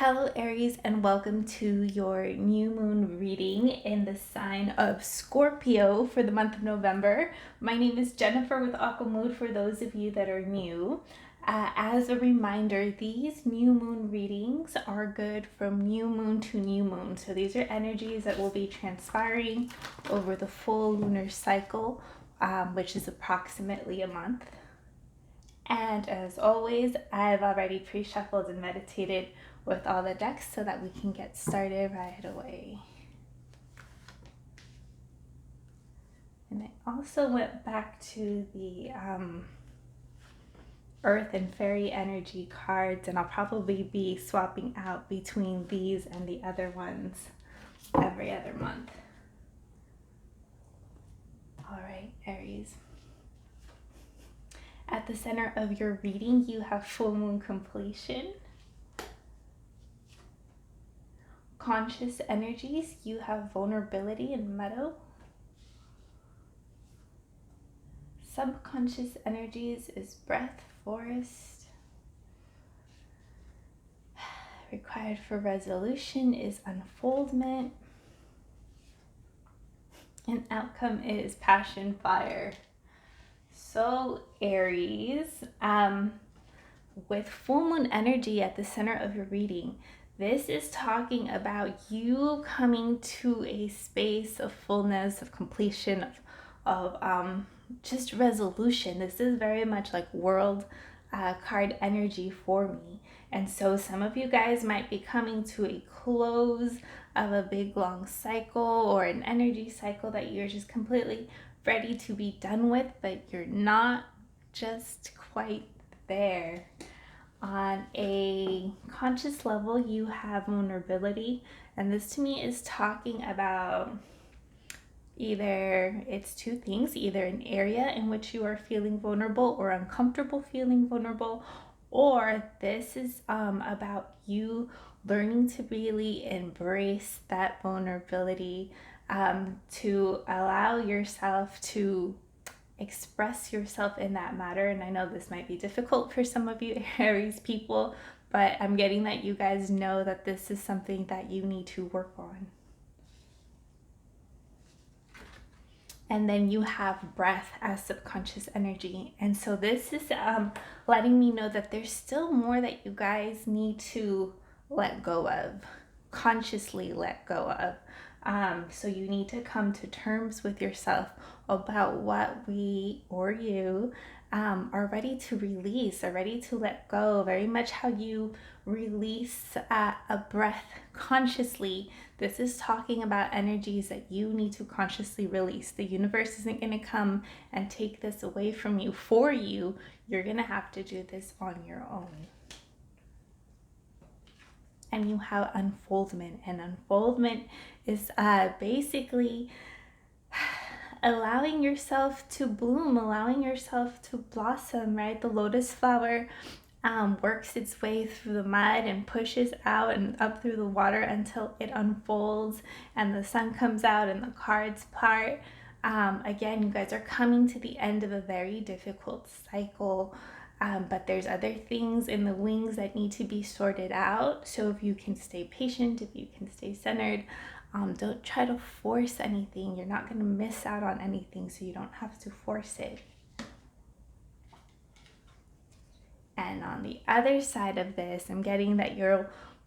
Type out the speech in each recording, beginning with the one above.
Hello Aries, and welcome to your new moon reading in the sign of Scorpio for the month of November. My name is Jennifer with Aqua Mood for those of you that are new. As a reminder, these new moon readings are good from new moon to new moon. So these are energies that will be transpiring over the full lunar cycle, which is approximately a month. And as always, I've already pre-shuffled and meditated with all the decks so that we can get started right away. And I also went back to the Earth and Fairy energy cards, and I'll probably be swapping out between these and the other ones every other month. All right, Aries. At the center of your reading, you have full moon completion. Conscious energies, you have vulnerability and meadow. Subconscious energies is breath, forest. Required for resolution is unfoldment. And outcome is passion, fire. So Aries, with full moon energy at the center of your reading, this is talking about you coming to a space of fullness, of completion, of just resolution. This is very much like world card energy for me. And so some of you guys might be coming to a close of a big long cycle or an energy cycle that you're just completely ready to be done with, but you're not just quite there. On a conscious level, you have vulnerability, and this to me is talking about either it's two things, either an area in which you are feeling vulnerable or uncomfortable feeling vulnerable, or this is about you learning to really embrace that vulnerability, to allow yourself to express yourself in that matter. And I know this might be difficult for some of you Aries people, but I'm getting that you guys know that this is something that you need to work on. And then you have breath as subconscious energy. And so this is letting me know that there's still more that you guys need to let go of, consciously let go of. So you need to come to terms with yourself about what we or you are ready to release, are ready to let go, very much how you release a breath consciously. This is talking about energies that you need to consciously release. The universe isn't going to come and take this away from you for you. You're going to have to do this on your own. And you have unfoldment, and unfoldment is basically allowing yourself to bloom, allowing yourself to blossom, right? The lotus flower works its way through the mud and pushes out and up through the water until it unfolds and the sun comes out and the cards part. Again, you guys are coming to the end of a very difficult cycle. But there's other things in the wings that need to be sorted out. So if you can stay patient, if you can stay centered, don't try to force anything. You're not going to miss out on anything, so you don't have to force it. And on the other side of this, I'm getting that you'll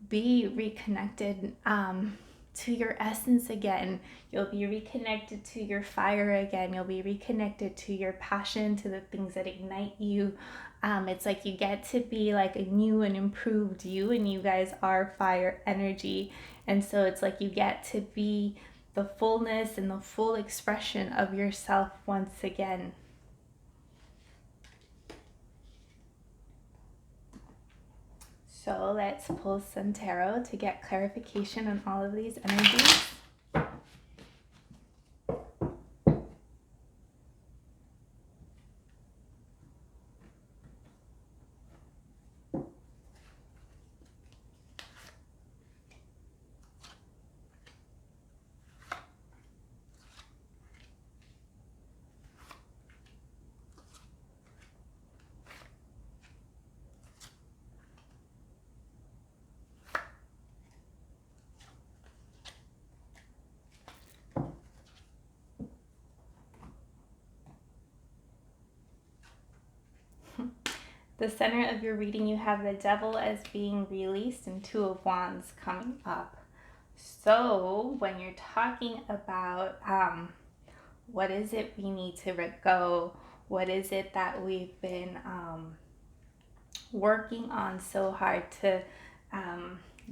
be reconnected to your essence again. You'll be reconnected to your fire again. You'll be reconnected to your passion, to the things that ignite you. It's like you get to be like a new and improved you, and you guys are fire energy. And so it's like you get to be the fullness and the full expression of yourself once again. So let's pull some tarot to get clarification on all of these energies. the center of your reading, you have the Devil as being released and Two of Wands coming up. So when you're talking about what is it we need to let go, what is it that we've been working on so hard to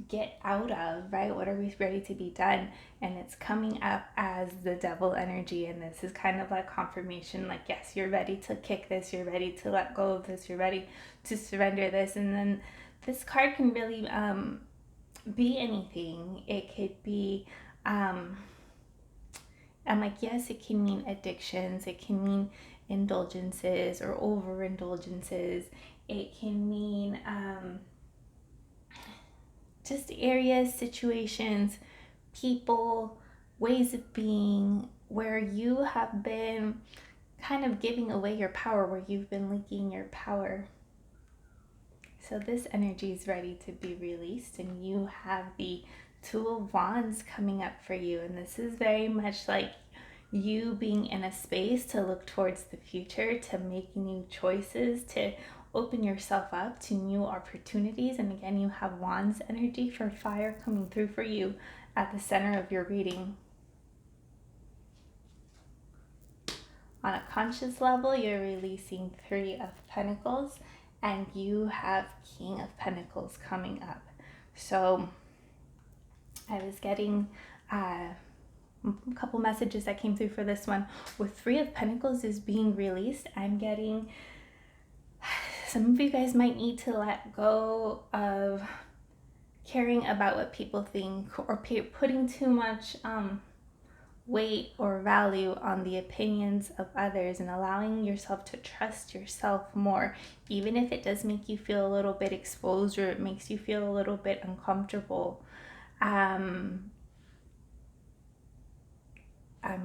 get out of, right? What are we ready to be done? And it's coming up as the Devil energy, and this is kind of like confirmation, like, yes, you're ready to kick this, you're ready to let go of this, you're ready to surrender this. And then this card can really be anything. It could be I'm like, yes, it can mean addictions, it can mean indulgences or overindulgences, it can mean just areas, situations, people, ways of being where you have been kind of giving away your power, where you've been leaking your power. So this energy is ready to be released, and you have the Two of Wands coming up for you. And this is very much like you being in a space to look towards the future, to make new choices, to open yourself up to new opportunities. And again, you have Wands energy for fire coming through for you at the center of your reading. On a conscious level, you're releasing Three of Pentacles, and you have King of Pentacles coming up. So I was getting a couple messages that came through for this one. With Three of Pentacles is being released, I'm getting some of you guys might need to let go of caring about what people think, or putting too much weight or value on the opinions of others, and allowing yourself to trust yourself more, even if it does make you feel a little bit exposed or it makes you feel a little bit uncomfortable. I'm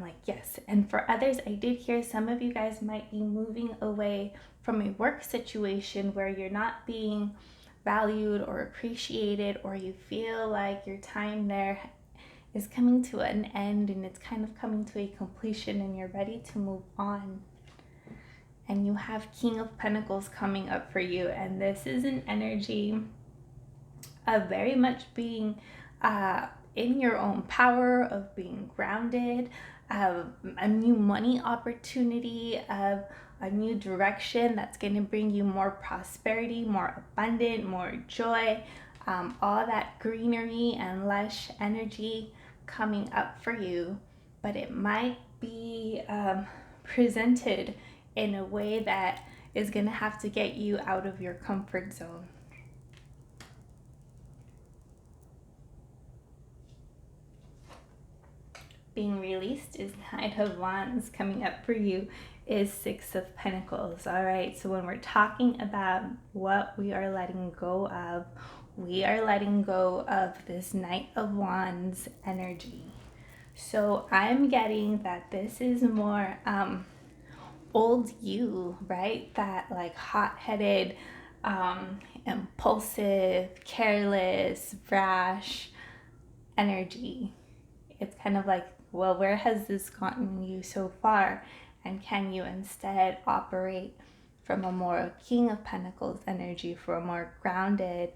like, yes. And for others, I did hear some of you guys might be moving away from a work situation where you're not being valued or appreciated, or you feel like your time there is coming to an end and it's kind of coming to a completion and you're ready to move on. And you have King of Pentacles coming up for you, and this is an energy of very much being in your own power, of being grounded, of a new money opportunity, of a new direction that's going to bring you more prosperity, more abundant, more joy, all that greenery and lush energy coming up for you. But it might be presented in a way that is going to have to get you out of your comfort zone. Being released is Knight of Wands. Coming up for you is Six of Pentacles. All right, so when we're talking about what we are letting go of, we are letting go of this Knight of Wands energy. So I'm getting that this is more old you, right? That like hot-headed, impulsive, careless, brash energy. It's kind of like, well, where has this gotten you so far? And can you instead operate from a more King of Pentacles energy, for a more grounded,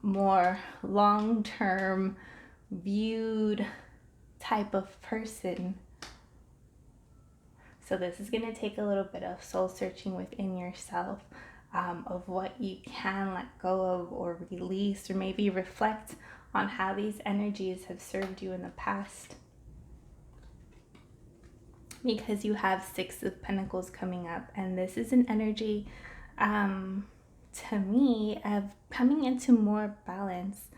more long-term viewed type of person? So this is going to take a little bit of soul searching within yourself, of what you can let go of or release, or maybe reflect on how these energies have served you in the past. Because you have Six of Pentacles coming up, and this is an energy to me of coming into more balance.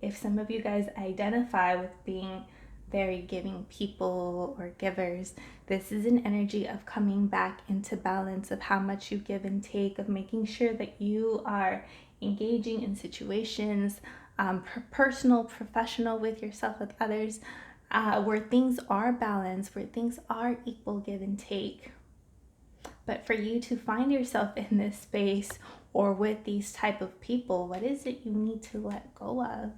If some of you guys identify with being very giving people or givers, this is an energy of coming back into balance, of how much you give and take, of making sure that you are engaging in situations, personal, professional, with yourself, with others, where things are balanced, where things are equal give and take. But for you to find yourself in this space or with these type of people, what is it you need to let go of?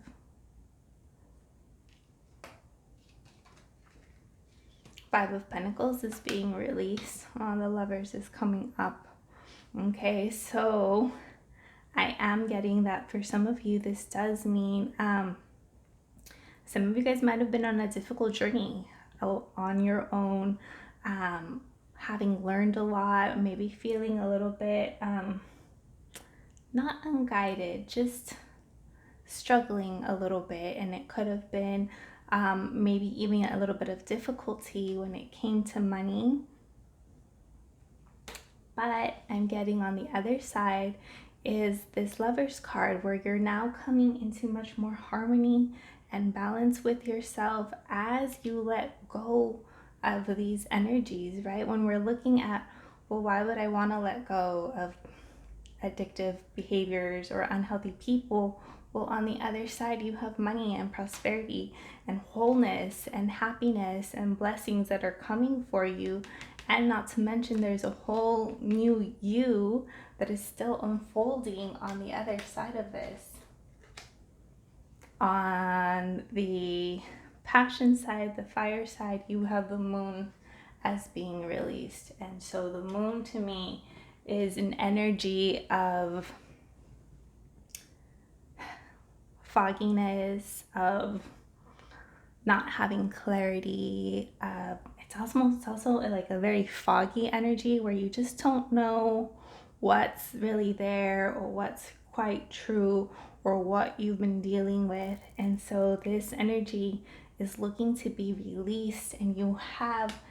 Five of Pentacles is being released. The Lovers is coming up. Okay, so I am getting that for some of you, this does mean some of you guys might have been on a difficult journey on your own, having learned a lot, maybe feeling a little bit not unguided, just struggling a little bit. And it could have been maybe even a little bit of difficulty when it came to money. But I'm getting on the other side is this Lover's card, where you're now coming into much more harmony and balance with yourself as you let go of these energies, right? When we're looking at, well, why would I want to let go of addictive behaviors or unhealthy people? Well, on the other side, you have money and prosperity and wholeness and happiness and blessings that are coming for you. And not to mention, there's a whole new you that is still unfolding on the other side of this. On the passion side, the fire side, you have the moon as being released. And so the moon to me is an energy of fogginess, of not having clarity. It's also like a very foggy energy where you just don't know what's really there or what's quite true or what you've been dealing with. And so this energy is looking to be released, and you have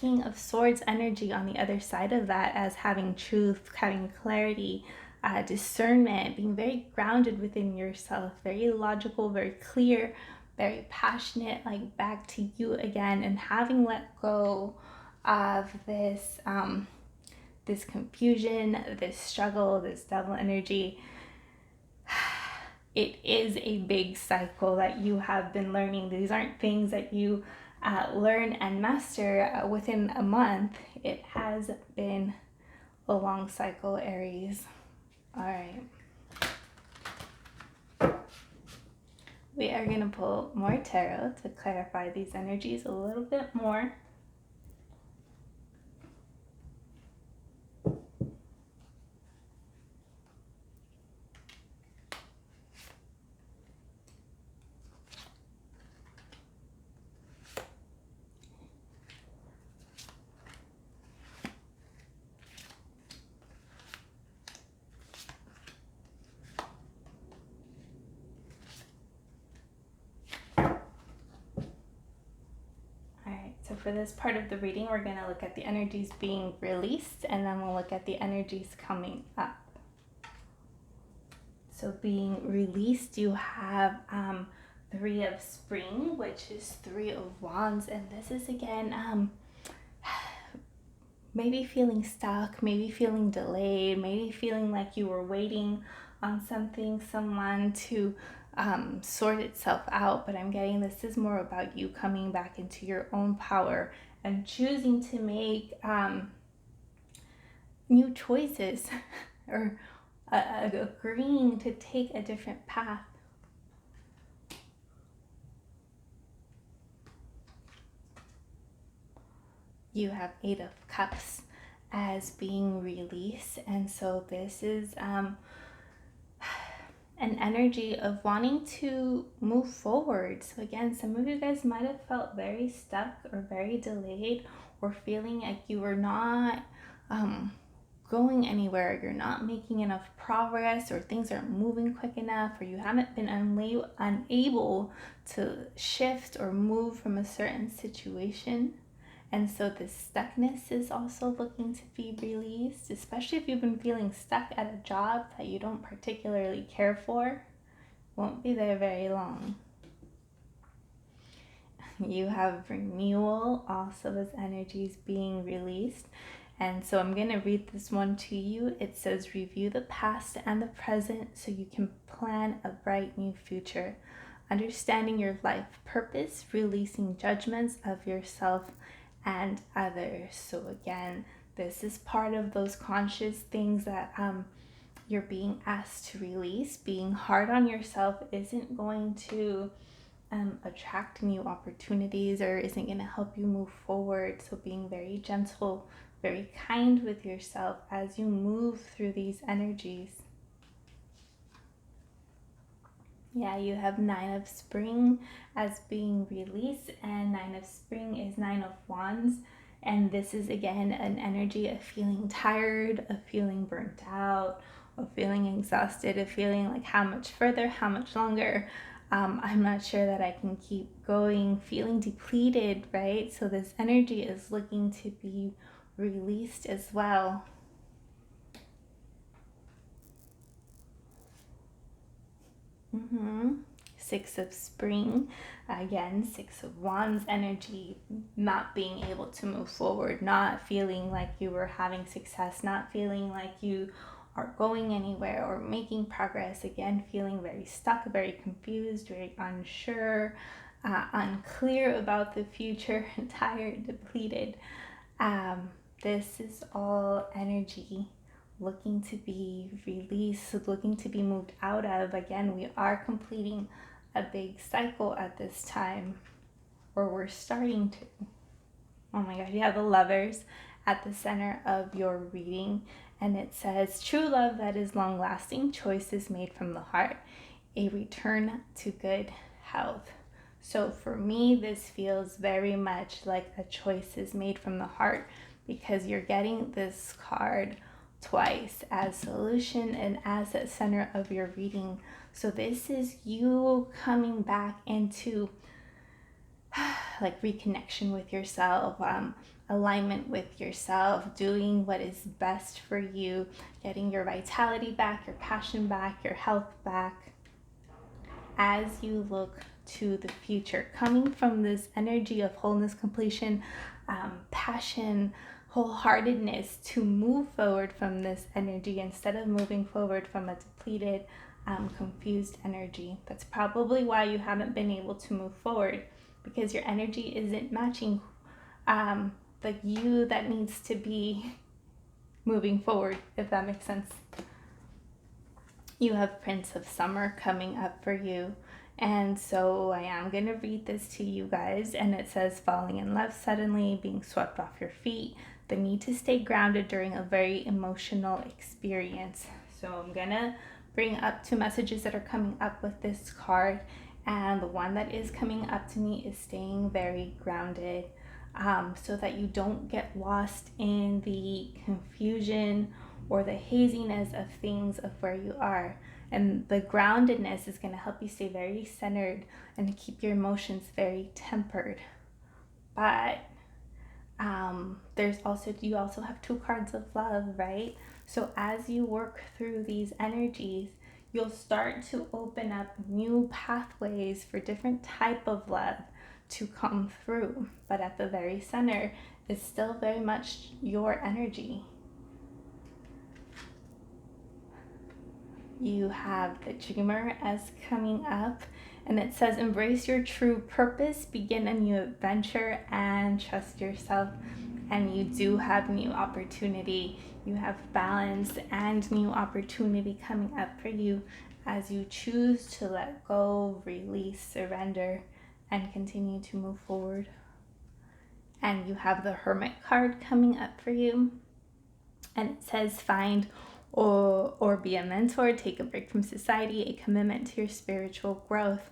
King of Swords energy on the other side of that as having truth, having clarity, discernment, being very grounded within yourself, very logical, very clear, very passionate, like back to you again, and having let go of this this confusion, this struggle, this devil energy. It is a big cycle that you have been learning. These aren't things that you learn and master within a month. It has been a long cycle, Aries. All right. We are going to pull more tarot to clarify these energies a little bit more. So for this part of the reading, we're going to look at the energies being released, and then we'll look at the energies coming up. So being released, you have Three of Spring, which is Three of Wands. And this is, again, maybe feeling stuck, maybe feeling delayed, maybe feeling like you were waiting on something, someone to sort itself out. But I'm getting this is more about you coming back into your own power and choosing to make new choices or agreeing to take a different path. You have Eight of Cups as being released, and so this is an energy of wanting to move forward. So again, some of you guys might have felt very stuck or very delayed, or feeling like you were not going anywhere, you're not making enough progress, or things aren't moving quick enough, or you haven't been unable to shift or move from a certain situation. And so this stuckness is also looking to be released, especially if you've been feeling stuck at a job that you don't particularly care for. Won't be there very long. You have renewal also as energies being released. And so I'm going to read this one to you. It says, review the past and the present so you can plan a bright new future. Understanding your life purpose, releasing judgments of yourself and others. So again, this is part of those conscious things that you're being asked to release. Being hard on yourself isn't going to attract new opportunities or isn't going to help you move forward. So being very gentle very kind with yourself as you move through these energies. Yeah, you have Nine of Spring as being released, and Nine of Spring is Nine of Wands. And this is again an energy of feeling tired, of feeling burnt out, of feeling exhausted, of feeling like how much further, how much longer. I'm not sure that I can keep going, feeling depleted, right? So this energy is looking to be released as well. Six of Spring, again, Six of Wands energy, not being able to move forward, not feeling like you were having success, not feeling like you are going anywhere or making progress. Again, feeling very stuck, very confused, very unsure, unclear about the future, tired, depleted. This is all energy looking to be released, looking to be moved out of. Again, we are completing a big cycle at this time, or we're starting to. Oh my God, you have the Lovers at the center of your reading, and it says, true love that is long lasting, choices made from the heart, a return to good health. So for me, this feels very much like a choice is made from the heart, because you're getting this card twice as solution and as at center of your reading. So this is you coming back into like reconnection with yourself, alignment with yourself, doing what is best for you, getting your vitality back, your passion back, your health back as you look to the future, coming from this energy of wholeness, completion, passion, wholeheartedness, to move forward from this energy instead of moving forward from a depleted, confused energy. That's probably why you haven't been able to move forward, because your energy isn't matching the you that needs to be moving forward, if that makes sense. You have Prince of Summer coming up for you. And so I am going to read this to you guys. And it says, falling in love suddenly, being swept off your feet, the need to stay grounded during a very emotional experience. So I'm going to bring up two messages that are coming up with this card. And the one that is coming up to me is staying very grounded, so that you don't get lost in the confusion or the haziness of things of where you are. And the groundedness is going to help you stay very centered and to keep your emotions very tempered. But you also have two cards of love, right? So as you work through these energies, you'll start to open up new pathways for different type of love to come through. But at the very center is still very much your energy. You have the Dreamer as coming up, and it says, embrace your true purpose, begin a new adventure, and trust yourself. And you do have new opportunity. You have balance and new opportunity coming up for you as you choose to let go, release, surrender, and continue to move forward. And you have the Hermit card coming up for you, and it says, find or be a mentor, take a break from society, a commitment to your spiritual growth.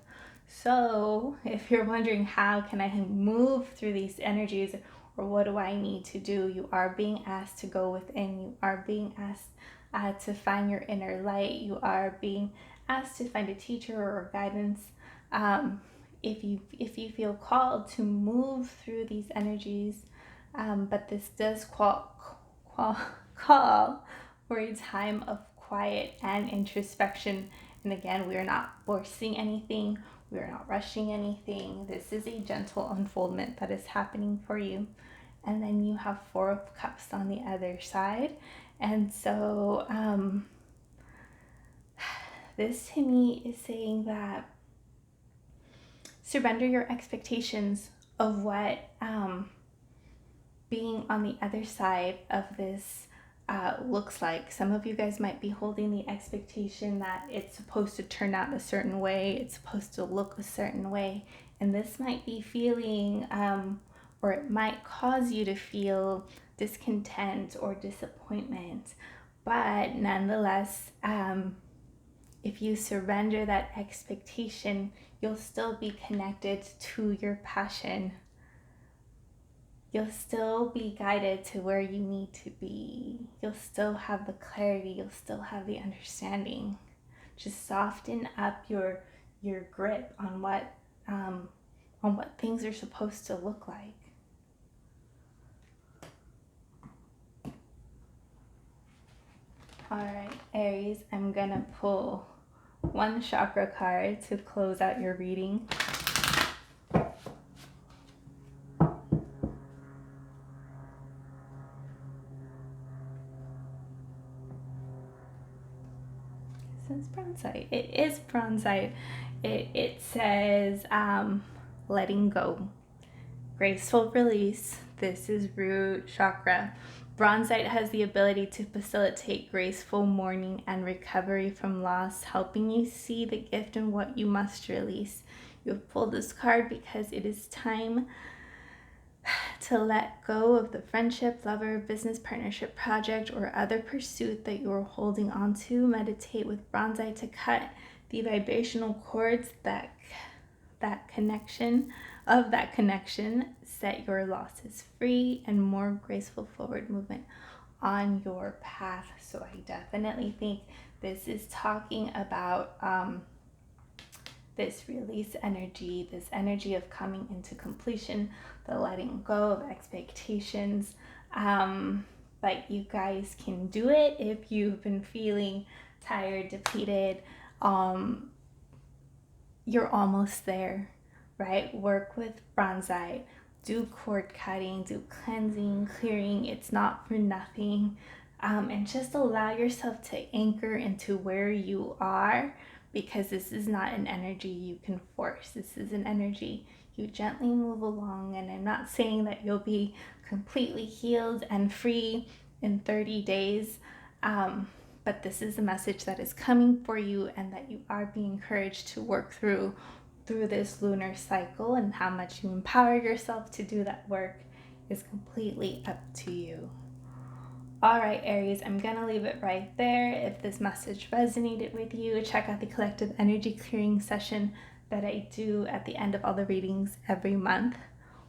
So if you're wondering how can I move through these energies, or what do I need to do, you are being asked to go within. You are being asked to find your inner light. You are being asked to find a teacher or guidance. If you feel called to move through these energies, but this does call for a time of quiet and introspection. And again, we are not forcing anything. We are not rushing anything. This is a gentle unfoldment that is happening for you. And then you have Four of Cups on the other side. And so this to me is saying that surrender your expectations of what being on the other side of this looks like. Some of you guys might be holding the expectation that it's supposed to turn out a certain way, it's supposed to look a certain way, and this might be feeling or it might cause you to feel discontent or disappointment. But nonetheless, if you surrender that expectation, you'll still be connected to your passion. You'll still be guided to where you need to be. You'll still have the clarity. You'll still have the understanding. Just soften up your grip on what things are supposed to look like. All right, Aries, I'm gonna pull one chakra card to close out your reading. It says bronzite. It is bronzite. It says letting go, graceful release. This is root chakra. Bronzite has the ability to facilitate graceful mourning and recovery from loss, helping you see the gift in what you must release. You have pulled this card because it is time to let go of the friendship, lover, business partnership, project, or other pursuit that you're holding on to. Meditate with bronzite to cut the vibrational cords that connection, set your losses free, and more graceful forward movement on your path. So I definitely think this is talking about this release energy, this energy of coming into completion, the letting go of expectations. But you guys can do it if you've been feeling tired, depleted. You're almost there, right? Work with bronzite, do cord cutting, do cleansing, clearing. It's not for nothing. And just allow yourself to anchor into where you are, because this is not an energy you can force. This is an energy you gently move along. And I'm not saying that you'll be completely healed and free in 30 days. But this is a message that is coming for you, and that you are being encouraged to work through this lunar cycle. And how much you empower yourself to do that work is completely up to you. All right, Aries, I'm going to leave it right there. If this message resonated with you, check out the collective energy clearing session that I do at the end of all the readings every month.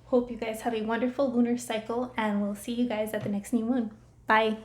Hope you guys have a wonderful lunar cycle, and we'll see you guys at the next new moon. Bye.